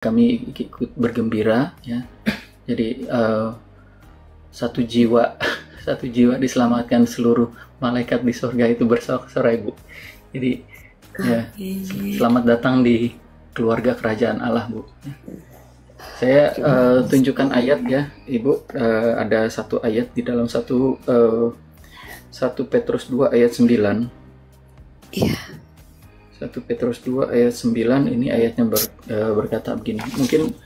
kami ikut bergembira ya. Jadi satu jiwa satu jiwa diselamatkan, seluruh malaikat di surga itu bersorak-sorai, Bu. Jadi ya, selamat datang di keluarga kerajaan Allah, Bu. Saya tunjukkan ayat ya, Ibu. Ada satu ayat di dalam 1 Petrus 2 ayat 9. Iya. 1 Petrus 2 ayat 9, ini ayatnya berkata begini. Mungkin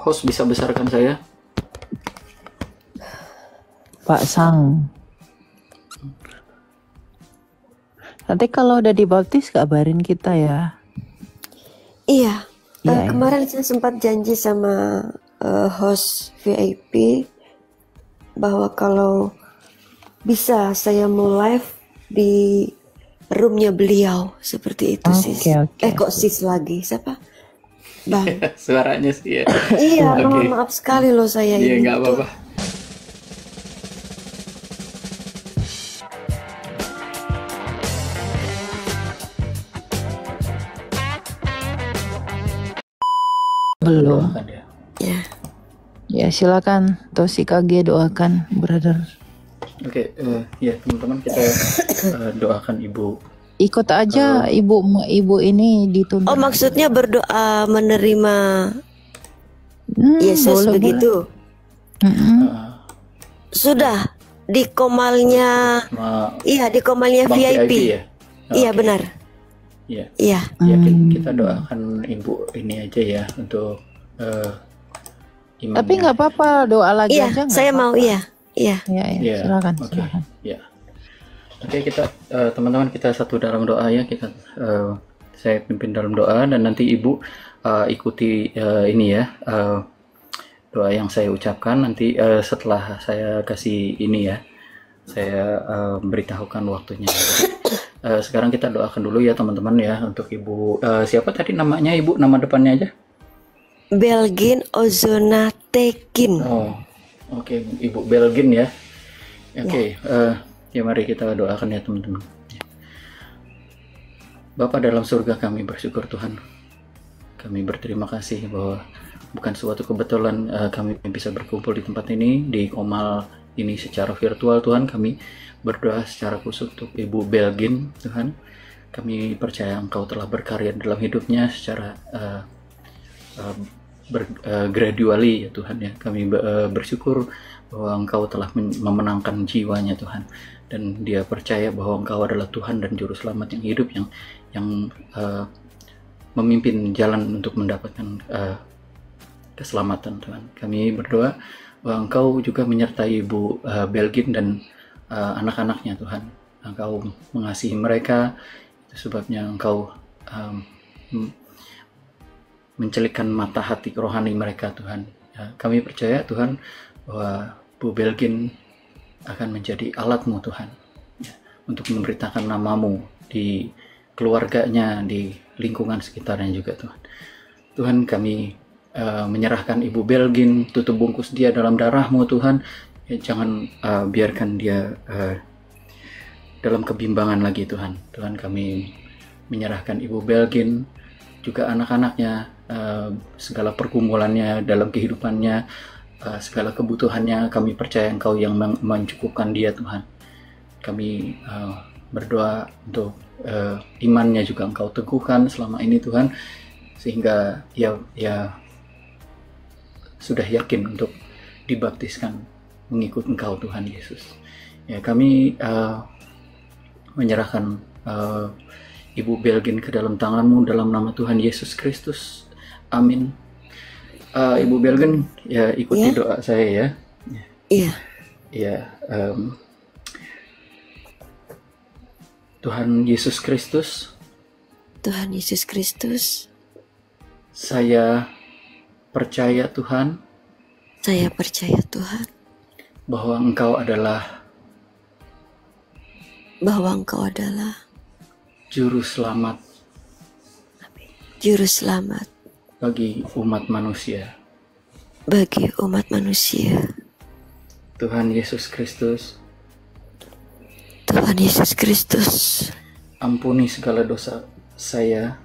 host bisa besarkan saya? Pak Sang. Nanti kalau udah dibaptis kabarin kita ya. Iya. Iya, Kemarin saya sempat janji sama host VIP bahwa kalau bisa saya mau live di roomnya beliau seperti itu, Sis. Oke. Kok Sis lagi? Siapa? Bang. Suaranya sih ya. Iya, Oke. maaf sekali loh saya Iya, ini. nggak apa-apa. Belum. Doakan ya. Ya. Ya silakan Tosi KG doakan brother. Oke, ya teman-teman, kita doakan Ibu. Ikut aja ibu ini dituntut. Oh, maksudnya berdoa menerima Yesus boleh, begitu? Sudah di komalnya. Iya, di komalnya Bang VIP. ya? Iya, Oke. benar. Iya. Iya. Ya, kita doakan Ibu ini aja ya untuk imannya. Tapi nggak apa-apa, doa lagi Iya, aja. saya mau. Iya. Ya, Iya, silakan. Oke. Silakan. Ya. Oke, kita teman-teman, kita satu dalam doa ya. Kita saya pimpin dalam doa dan nanti Ibu ikuti ini ya, doa yang saya ucapkan nanti setelah saya kasih ini ya. Saya beritahukan waktunya. Jadi, sekarang kita doakan dulu ya teman-teman ya untuk Ibu. Siapa tadi namanya Ibu? Nama depannya aja? Belgin Ozona Tekin. Oh, oke, Ibu Belgin ya. Oke, ya mari kita doakan ya teman-teman. Bapa dalam surga, kami bersyukur Tuhan. Kami berterima kasih bahwa bukan suatu kebetulan kami bisa berkumpul di tempat ini, di Komal ini secara virtual Tuhan. Kami berdoa secara khusus untuk Ibu Belgin Tuhan. Kami percaya Engkau telah berkarya dalam hidupnya secara gradually ya Tuhan ya. Kami bersyukur bahwa Engkau telah memenangkan jiwanya Tuhan, dan dia percaya bahwa Engkau adalah Tuhan dan Juru Selamat yang hidup, yang memimpin jalan untuk mendapatkan keselamatan Tuhan. Kami berdoa bahwa Engkau juga menyertai Ibu Belgin dan anak-anaknya Tuhan. Engkau mengasihi mereka, itu sebabnya Engkau mencelikkan mata hati rohani mereka Tuhan. Ya, kami percaya Tuhan bahwa Bu Belgin akan menjadi alat-Mu Tuhan ya, untuk memberitakan nama-Mu di keluarganya, di lingkungan sekitarnya juga Tuhan. Tuhan, kami menyerahkan Ibu Belgin, tutup bungkus dia dalam darah-Mu Tuhan. Ya, jangan biarkan dia dalam kebimbangan lagi Tuhan. Tuhan, kami menyerahkan Ibu Belgin, juga anak-anaknya, segala pergumulannya dalam kehidupannya, segala kebutuhannya. Kami percaya Engkau yang mencukupkan dia Tuhan. Kami berdoa untuk imannya juga Engkau teguhkan selama ini Tuhan, sehingga ia sudah yakin untuk dibaptiskan mengikut Engkau Tuhan Yesus. Ya, kami menyerahkan Ibu Belgin ke dalam tangan-Mu dalam nama Tuhan Yesus Kristus. Amin. Ibu Belgin, ya ikuti doa saya ya. Iya. Ya. Tuhan Yesus Kristus. Tuhan Yesus Kristus. Saya percaya Tuhan. Saya percaya Tuhan. Bahwa Engkau adalah Juru Selamat. Juru Selamat bagi umat manusia. Tuhan Yesus Kristus. Tuhan Yesus Kristus. Ampuni segala dosa saya.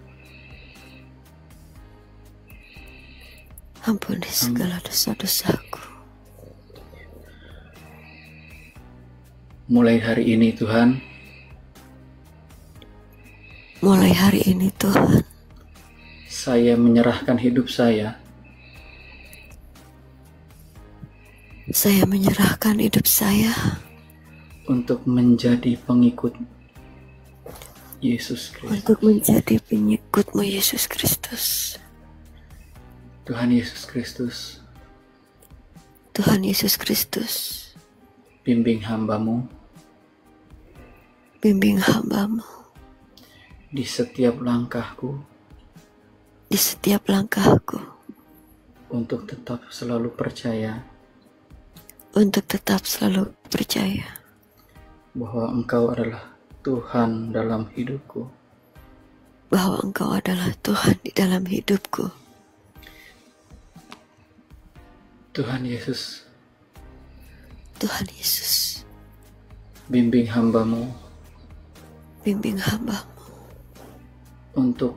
Ampuni segala dosa-dosaku. Mulai hari ini Tuhan, Mulai hari ini Tuhan, saya menyerahkan hidup saya menyerahkan hidup saya untuk menjadi pengikut Yesus Kristus. untuk menjadi pengikut-Mu Yesus Kristus. Tuhan Yesus Kristus, Tuhan Yesus Kristus, bimbing hamba-Mu bimbing hamba-Mu di setiap langkahku di setiap langkahku, untuk tetap selalu percaya untuk tetap selalu percaya bahwa Engkau adalah Tuhan dalam hidupku. bahwa Engkau adalah Tuhan di dalam hidupku. Tuhan Yesus, Tuhan Yesus, bimbing hamba-Mu bimbing hamba-Mu untuk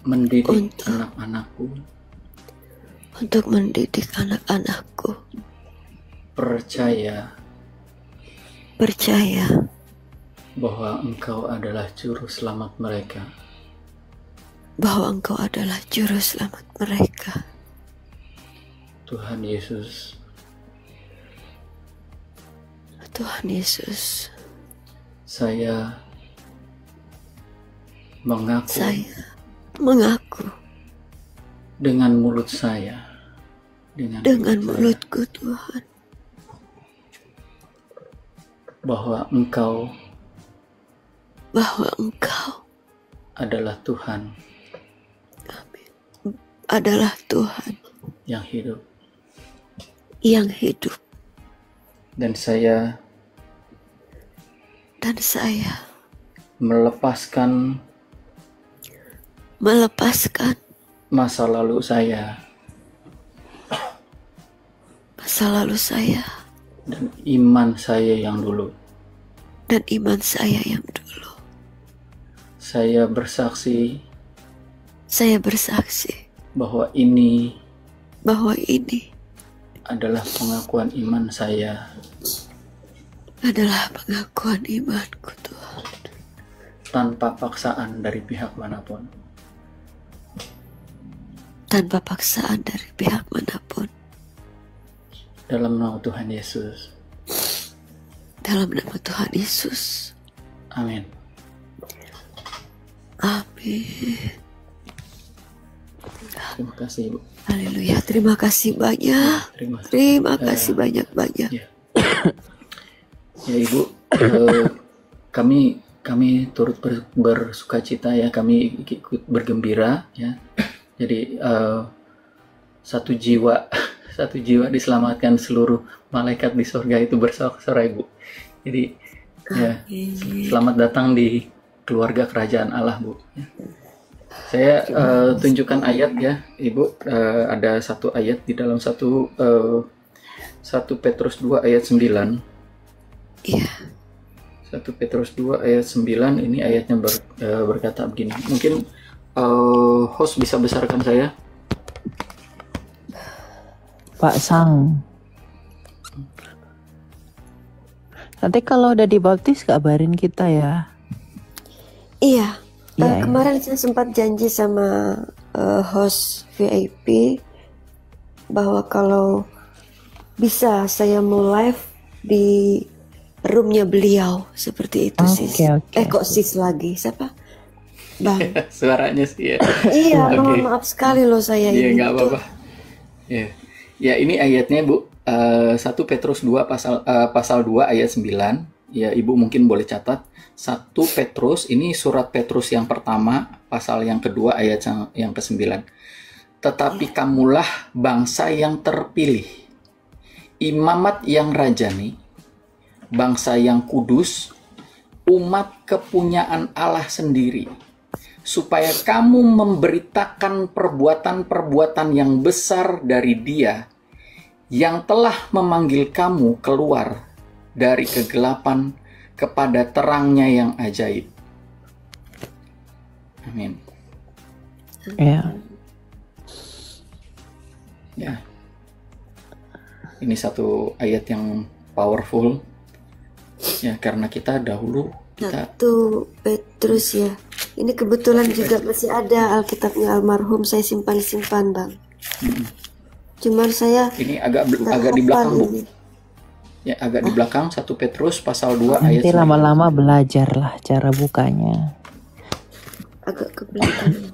mendidik Untuk- anak-anakku untuk mendidik anak-anakku percaya percaya bahwa Engkau adalah juru selamat mereka. bahwa Engkau adalah juru selamat mereka. Tuhan Yesus, Tuhan Yesus, saya mengaku saya mengaku dengan mulut saya, dengan hidup saya, mulutku Tuhan, bahwa Engkau bahwa Engkau adalah Tuhan adalah Tuhan yang hidup, yang hidup, dan saya dan saya melepaskan masa lalu saya dan iman saya yang dulu. dan iman saya yang dulu. Saya bersaksi Saya bersaksi bahwa ini bahwa ini adalah pengakuan iman saya adalah pengakuan imanku Tuhan, tanpa paksaan dari pihak manapun. tanpa paksaan dari pihak manapun. Dalam nama Tuhan Yesus. Dalam nama Tuhan Yesus. Amin. Amin. Terima kasih Ibu. Haleluya. Terima kasih banyak. Terima kasih banyak-banyak. Ya, ya Ibu, kami turut bersukacita ya, kami ikut bergembira ya. Jadi satu jiwa diselamatkan, seluruh malaikat di surga itu bersorak-sorai Bu. Jadi ya, selamat datang di keluarga kerajaan Allah Bu. Ya. Saya tunjukkan ayat ya Ibu, ada satu ayat di dalam 1 Petrus 2 ayat 9. Iya. 1 Petrus 2 ayat 9, ini ayatnya berkata begini. Mungkin host bisa besarkan saya. Pak Sang. Nanti kalau udah dibaptis kabarin kita ya. Iya. Iya, Kemarin saya sempat janji sama host VIP bahwa kalau bisa saya mau live di roomnya beliau seperti itu sis. Oke. Kok sis lagi? Siapa? Bang. Suaranya sih ya. Iya, Oke. mohon maaf sekali loh saya Iya, ini. nggak apa-apa. Ya, ini ayatnya Bu, 1 Petrus 2 pasal 2 ayat 9. Ya, Ibu mungkin boleh catat. 1 Petrus, ini surat Petrus yang pertama, pasal yang kedua ayat yang ke-9. Tetapi kamulah bangsa yang terpilih, imamat yang rajani, bangsa yang kudus, umat kepunyaan Allah sendiri, supaya kamu memberitakan perbuatan-perbuatan yang besar dari Dia yang telah memanggil kamu keluar dari kegelapan kepada terangnya yang ajaib. Amin. Ya. Ya. Ini satu ayat yang powerful. Ya, karena kita dahulu kita 1 Petrus ya. Ini kebetulan juga masih ada Alkitabnya almarhum, saya simpan Bang. Cuman saya ini agak nggak di belakang, hafal Bu. ini. Ya, agak di belakang 1 Petrus pasal 2 ayat Nanti 9. lama-lama belajarlah cara bukanya. Agak ke belakang.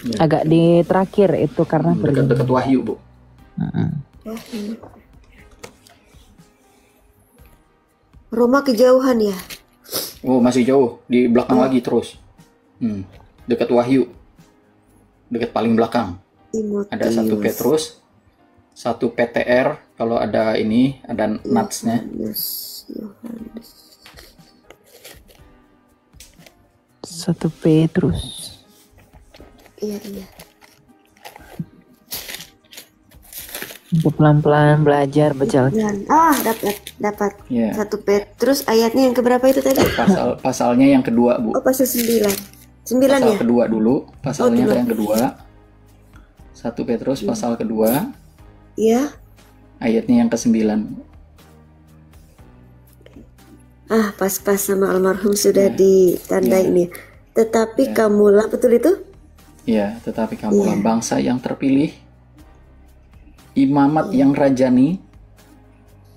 Ya. Agak di terakhir itu karena Dekat-dekat Wahyu, Bu. Roma kejauhan ya. Oh, masih jauh, di belakang lagi terus. Dekat Wahyu. Dekat paling belakang. Ada 1 Petrus, 1 PTR, kalau ada ini, ada nuts-nya. Yohanes. 1 Petrus. Iya. Untuk pelan-pelan belajar baca Alkitab. Dapat. Ya. 1 Petrus ayatnya yang keberapa itu tadi? Pasalnya yang kedua, Bu. Oh, pasal 9. 9 Pasal ya? kedua dulu, pasalnya dua. yang kedua. 1 Petrus pasal kedua, Iya. ayatnya yang ke-9. Pas-pas sama almarhum sudah ditandai ini. Tetapi kamulah, betul itu? Ya, tetapi kamulah bangsa yang terpilih, imamat yang rajani,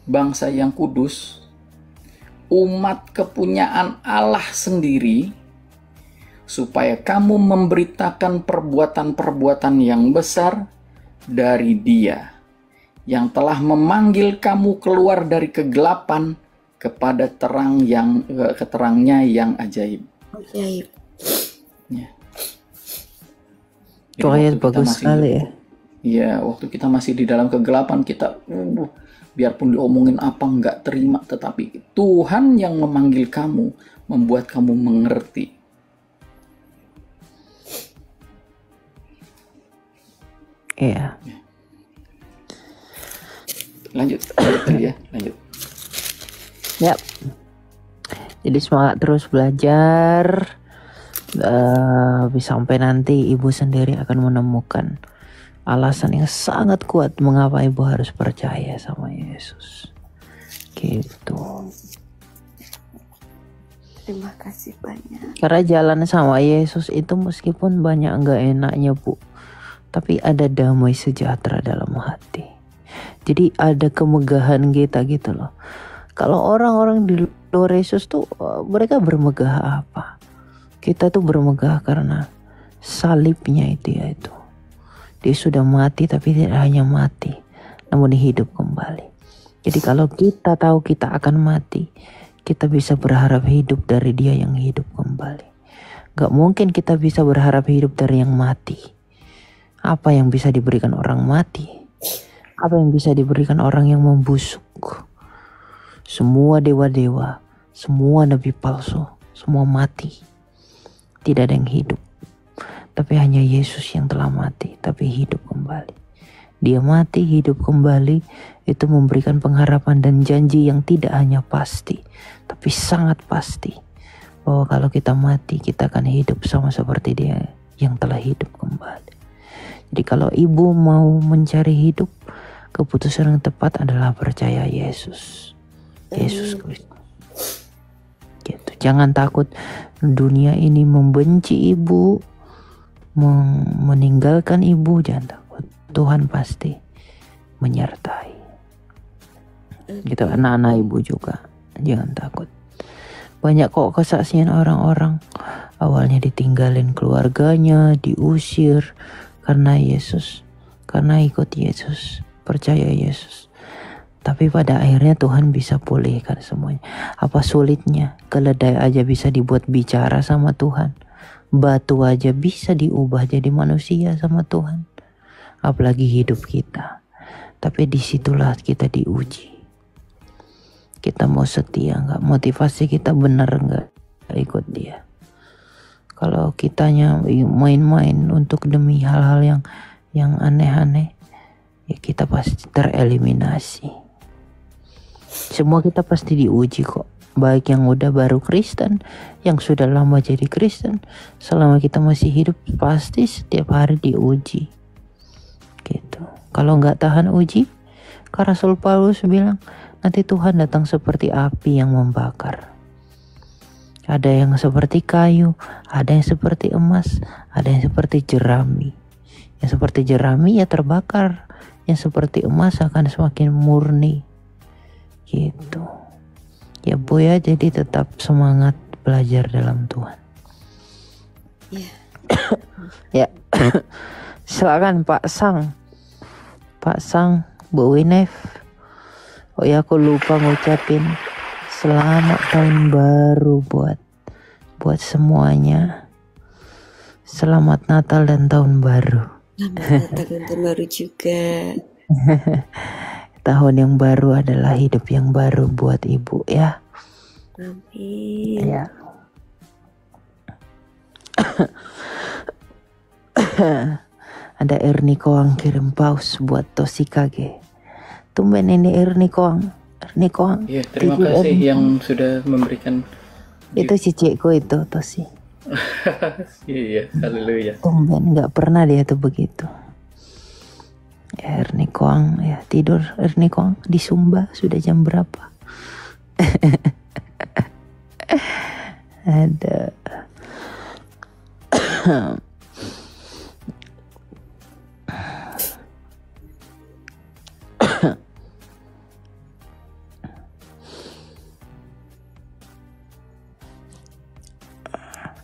bangsa yang kudus, umat kepunyaan Allah sendiri, supaya kamu memberitakan perbuatan-perbuatan yang besar dari Dia yang telah memanggil kamu keluar dari kegelapan kepada terangnya yang ajaib. Ajaib. Ya. Itu ayat bagus sekali ya. Iya, waktu kita masih di dalam kegelapan, kita biarpun diomongin apa nggak terima, tetapi Tuhan yang memanggil kamu, membuat kamu mengerti. Iya. Lanjut ya, lanjut. Yap. Jadi semangat terus belajar. Sampai nanti ibu sendiri akan menemukan alasan yang sangat kuat mengapa ibu harus percaya sama Yesus. Gitu. Terima kasih banyak. Karena jalan sama Yesus itu meskipun banyak nggak enaknya, Bu, tapi ada damai sejahtera dalam hati. Jadi ada kemegahan kita gitu loh. Kalau orang-orang di luar Yesus tuh mereka bermegah apa? Kita tuh bermegah karena salibnya itu. Dia sudah mati tapi tidak hanya mati, namun hidup kembali. Jadi kalau kita tahu kita akan mati, kita bisa berharap hidup dari Dia yang hidup kembali. Gak mungkin kita bisa berharap hidup dari yang mati. Apa yang bisa diberikan orang mati? Apa yang bisa diberikan orang yang membusuk? Semua dewa-dewa, semua nabi palsu, semua mati. Tidak ada yang hidup. Tapi hanya Yesus yang telah mati, tapi hidup kembali. Dia mati, hidup kembali, itu memberikan pengharapan dan janji yang tidak hanya pasti, tapi sangat pasti. Bahwa kalau kita mati, kita akan hidup sama seperti Dia yang telah hidup kembali. Jadi kalau ibu mau mencari hidup, keputusan yang tepat adalah percaya Yesus. Yesus Kristus. Gitu. Jangan takut dunia ini membenci ibu, meninggalkan ibu, jangan takut. Tuhan pasti menyertai. Gitu, anak-anak ibu juga jangan takut. Banyak kok kesaksian orang-orang awalnya ditinggalin keluarganya, diusir karena Yesus, karena ikut Yesus, percaya Yesus. Tapi pada akhirnya Tuhan bisa pulihkan semuanya. Apa sulitnya? Keledai aja bisa dibuat bicara sama Tuhan. Batu aja bisa diubah jadi manusia sama Tuhan. Apalagi hidup kita. Tapi disitulah kita diuji. Kita mau setia nggak? Motivasi kita benar nggak ikut Dia? Kalau kitanya main-main untuk demi hal-hal yang aneh-aneh, ya kita pasti tereliminasi. Semua kita pasti diuji kok. Baik yang udah baru Kristen, yang sudah lama jadi Kristen, selama kita masih hidup pasti setiap hari diuji. Gitu. Kalau nggak tahan uji, karena Rasul Paulus bilang nanti Tuhan datang seperti api yang membakar. Ada yang seperti kayu, ada yang seperti emas, ada yang seperti jerami. Yang seperti jerami ya terbakar, yang seperti emas akan semakin murni. Gitu. Ya Bu ya, jadi tetap semangat belajar dalam Tuhan. Ya. Ya. Silakan Pak Sang. Pak Sang, Bu Winef. Oh ya, aku lupa ngucapin selamat tahun baru buat semuanya. Selamat Natal dan tahun baru. Selamat Natal dan tahun baru juga. Tahun yang baru adalah hidup yang baru buat Ibu ya. Amin. Ya. Ada Erni Koang kirim paus buat Toshikage. Tumben ini Erni Koang. Iya, terima kasih yang sudah memberikan. Itu cicikku itu Tosi. Iya, haleluya. Tumben nggak pernah dia tuh begitu. Ya, Erni Koang ya tidur. Erni Koang di Sumba sudah jam berapa? Ada.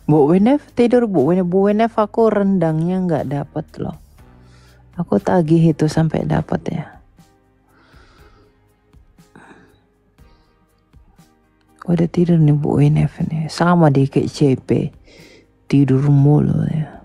Bu Winef tidur Bu Winef aku rendangnya nggak dapet loh. Aku tagih itu sampai dapat ya. Udah tidur nih Bu Winef nih, sama deh kayak CP, tidur mulu ya.